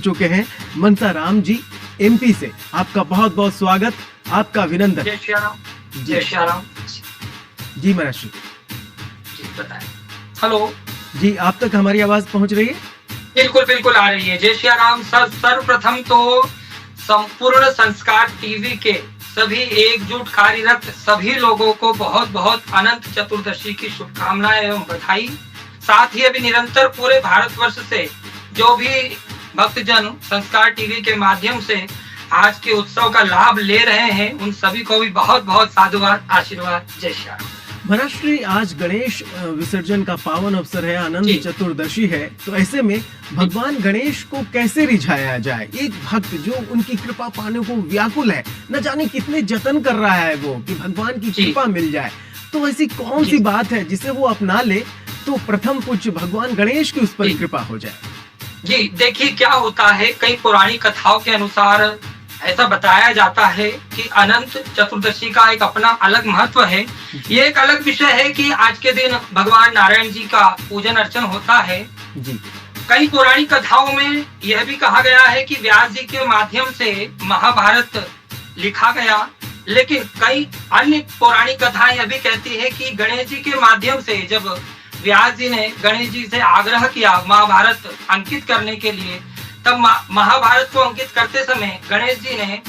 चुके हैं मनसा राम जी एमपी से। आपका बहुत बहुत स्वागत, आपका अभिनंदन। जय श्री राम। जय श्री राम जी महाराज जी, बताएं। हेलो जी, आप तक हमारी आवाज पहुंच रही है? बिल्कुल बिल्कुल आ रही है। जय श्री राम। सर्वप्रथम तो संपूर्ण संस्कार टीवी के सभी एकजुट कार्यरत सभी लोगों को बहुत बहुत अनंत चतुर्दशी की शुभकामनाएं एवं बधाई। साथ ही अभी निरंतर पूरे भारतवर्ष से जो भी भक्तजन संस्कार टीवी के माध्यम से आज के उत्सव का लाभ ले रहे हैं, उन सभी को भी बहुत बहुत साधुवाद, आशीर्वाद। जय श्री राम। महाराज श्री, आज गणेश विसर्जन का पावन अवसर है, अनंत चतुर्दशी है, तो ऐसे में भगवान गणेश को कैसे रिझाया जाए? एक भक्त जो उनकी कृपा पाने को व्याकुल है, न जाने कितने जतन कर रहा है वो कि भगवान की कृपा मिल जाए, तो ऐसी कौन सी बात है जिसे वो अपना ले तो प्रथम पूज्य भगवान गणेश की उस पर कृपा हो जाए? जी देखिए, क्या होता है, कई पौराणिक कथाओं के अनुसार ऐसा बताया जाता है कि अनंत चतुर्दशी का एक अपना अलग महत्व है। ये एक अलग विषय है कि आज के दिन भगवान नारायण जी का पूजन अर्चन होता है जी। कई पौराणिक कथाओं में यह भी कहा गया है कि व्यास जी के माध्यम से महाभारत लिखा गया, लेकिन कई अन्य पौराणिक कथाएं यह भी कहती है कि गणेश जी के माध्यम से जब व्यास जी ने गणेश जी से आग्रह किया महाभारत अंकित करने के लिए, तब महाभारत को अंकित करते समय गणेश जी ने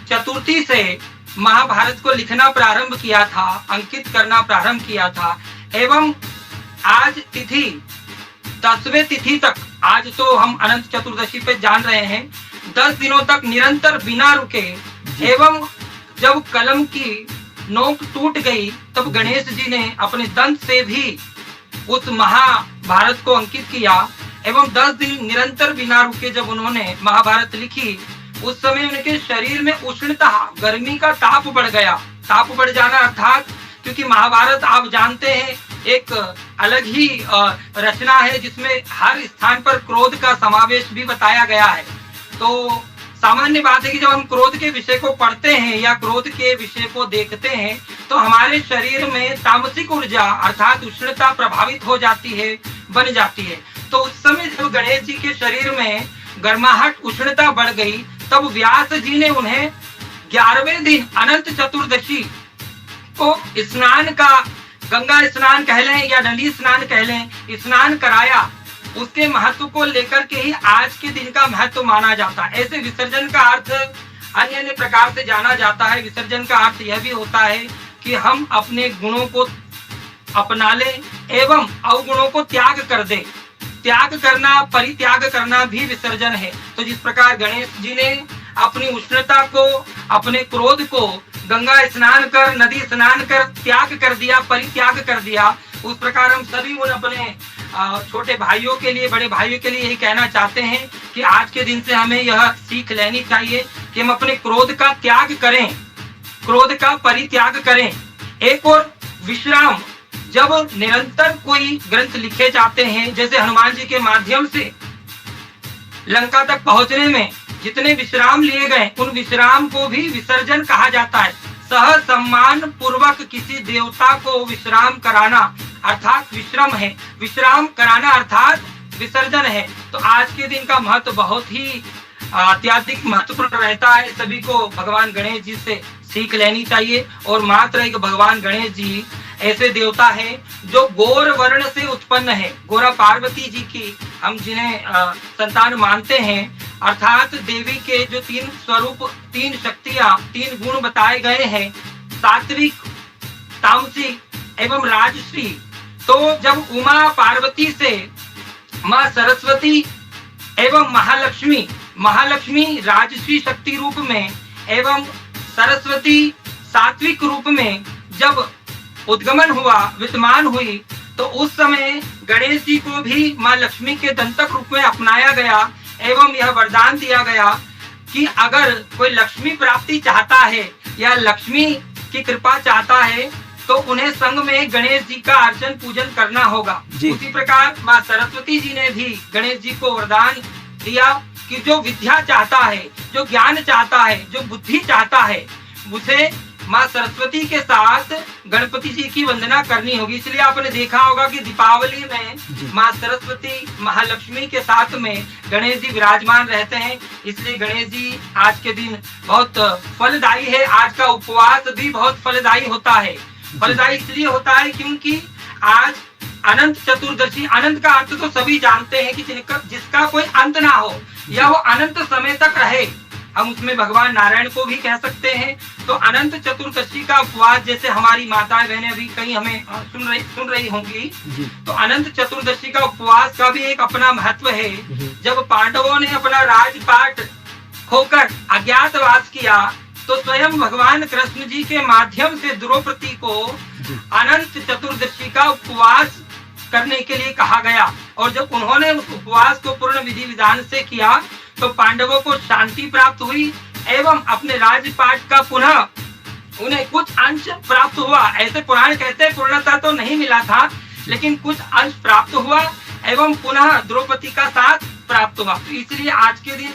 चतुर्थी से महाभारत को लिखना प्रारंभ किया था, अंकित करना प्रारंभ किया था। एवं आज तिथि 10वें तिथि तक, आज तो हम अनंत चतुर्दशी पे जान रहे हैं, 10 दिनों तक निरंतर बिना रुके, एवं जब कलम की नोक टूट गई तब गणेश जी ने अपने दंत से भी उस महाभारत को अंकित किया। एवं 10 दिन निरंतर बिना रुके जब उन्होंने महाभारत लिखी, उस समय उनके शरीर में उष्णता, गर्मी का ताप बढ़ गया। ताप बढ़ जाना अर्थात, क्योंकि महाभारत आप जानते हैं एक अलग ही रचना है जिसमें हर स्थान पर क्रोध का समावेश भी बताया गया है। तो सामान्य बात है कि जब हम क्रोध के विषय को पढ़ते हैं या क्रोध के विषय को देखते हैं तो हमारे शरीर में तामसिक ऊर्जा अर्थात उष्णता प्रभावित हो जाती है, बन जाती है। तो उस समय जब गणेश जी के शरीर में गर्माहट, उष्णता बढ़ गई, तब व्यास जी ने उन्हें 11वें दिन अनंत चतुर्दशी को स्नान का, गंगा स्नान कह लें या नदी स्नान कह लें, स्नान कराया। उसके महत्व को लेकर के ही आज के दिन का महत्व माना जाता है। ऐसे विसर्जन का अर्थ अन्य अन्य प्रकार से जाना जाता है। विसर्जन का अर्थ यह भी होता है कि हम अपने गुणों को अपना लें एवं अवगुणों को त्याग कर दें। त्याग करना, परित्याग करना भी विसर्जन है। तो जिस प्रकार गणेश जी ने अपनी उष्णता को, अपने क्रोध को गंगा स्नान कर, नदी स्नान कर त्याग कर दिया, परित्याग कर दिया, उस प्रकार हम सभी उन अपने छोटे भाइयों के लिए, बड़े भाइयों के लिए यही कहना चाहते हैं कि आज के दिन से हमें यह सीख लेनी चाहिए कि हम अपने क्रोध का त्याग करें, क्रोध का परित्याग करें। एक और विश्राम, जब निरंतर कोई ग्रंथ लिखे जाते हैं, जैसे हनुमान जी के माध्यम से लंका तक पहुंचने में जितने विश्राम लिए गए, उन विश्राम को भी विसर्जन कहा जाता है। सह सम्मान पूर्वक किसी देवता को विश्राम कराना अर्थात विश्राम है, विश्राम कराना अर्थात विसर्जन है। तो आज के दिन का महत्व बहुत ही अत्यधिक महत्वपूर्ण रहता है। सभी को भगवान गणेश जी से सीख लेनी चाहिए। और मात्र एक भगवान गणेश जी ऐसे देवता है जो गौर वर्ण से उत्पन्न है। गौरा पार्वती जी की हम जिन्हें संतान मानते हैं, अर्थात देवी के जो 3 स्वरूप, 3 शक्तियां, 3 गुण बताए गए हैं, सात्विक, तामसिक एवं राजश्री। तो जब उमा पार्वती से माँ सरस्वती एवं महालक्ष्मी, महालक्ष्मी राजश्री शक्ति रूप में एवं सरस्वती सात्विक रूप में जब उद्गमन हुआ, विद्यमान हुई, तो उस समय गणेश जी को भी माँ लक्ष्मी के दंतक रूप में अपनाया गया एवं यह वरदान दिया गया कि अगर कोई लक्ष्मी प्राप्ति चाहता है या लक्ष्मी की कृपा चाहता है तो उन्हें संग में गणेश जी का अर्चन पूजन करना होगा। उसी प्रकार माँ सरस्वती जी ने भी गणेश जी को वरदान दिया कि जो विद्या चाहता है, जो ज्ञान चाहता है, जो बुद्धि चाहता है, उसे माँ सरस्वती के साथ गणपति जी की वंदना करनी होगी। इसलिए आपने देखा होगा कि दीपावली में माँ सरस्वती महालक्ष्मी के साथ में गणेश जी विराजमान रहते हैं। इसलिए गणेश जी आज के दिन बहुत फलदायी है। आज का उपवास भी बहुत फलदायी होता है। फलदायी इसलिए होता है क्योंकि आज अनंत चतुर्दशी, अनंत का अर्थ तो सभी जानते हैं कि जिसका कोई अंत ना हो या वो अनंत समय तक रहे। हम उसमें भगवान नारायण को भी कह सकते हैं। तो अनंत चतुर्दशी का उपवास, जैसे हमारी माताएं बहनें अभी कहीं हमें सुन रही होंगी, तो अनंत चतुर्दशी का उपवास का भी एक अपना महत्व है। जब पांडवों ने अपना राजपाट खोकर अज्ञातवास किया तो स्वयं भगवान कृष्ण जी के माध्यम से द्रौपदी को अनंत चतुर्दशी का उपवास करने के लिए कहा गया। और जब उन्होंने उस उपवास को पूर्ण विधि विधान से किया तो पांडवों को शांति प्राप्त हुई एवं अपने राजपाट का पुनः उन्हें कुछ अंश प्राप्त हुआ। ऐसे पुराण कहते हैं पूर्णता तो नहीं मिला था, लेकिन कुछ अंश प्राप्त हुआ एवं पुनः द्रौपदी का साथ प्राप्त हुआ। तो इसलिए आज के दिन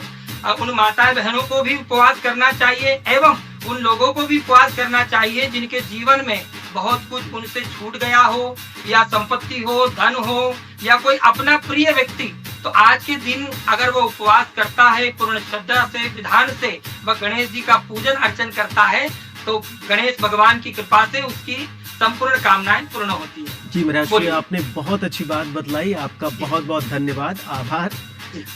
उन माताएं बहनों को भी उपवास करना चाहिए एवं उन लोगों को भी उपवास करना चाहिए जिनके जीवन में बहुत कुछ उनसे छूट गया हो, या संपत्ति हो, धन हो, या कोई अपना प्रिय व्यक्ति। तो आज के दिन अगर वो उपवास करता है, पूर्ण श्रद्धा से विधान से वह गणेश जी का पूजन अर्चन करता है, तो गणेश भगवान की कृपा से उसकी संपूर्ण कामनाएं पूर्ण होती है। जी महाराज श्री, आपने बहुत अच्छी बात बतलाई। आपका बहुत बहुत धन्यवाद, आभार।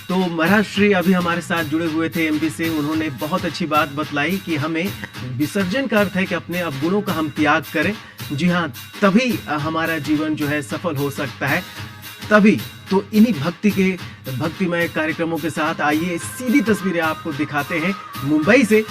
तो महाराज श्री अभी हमारे साथ जुड़े हुए थे एमपी से। उन्होंने बहुत अच्छी बात बतलाई कि हमें विसर्जन का अर्थ है कि अपने अवगुणों का हम त्याग करें। जी हाँ, तभी हमारा जीवन जो है सफल हो सकता है। तभी तो इन्हीं भक्तिमय कार्यक्रमों के साथ आइए सीधी तस्वीरें आपको दिखाते हैं मुंबई से।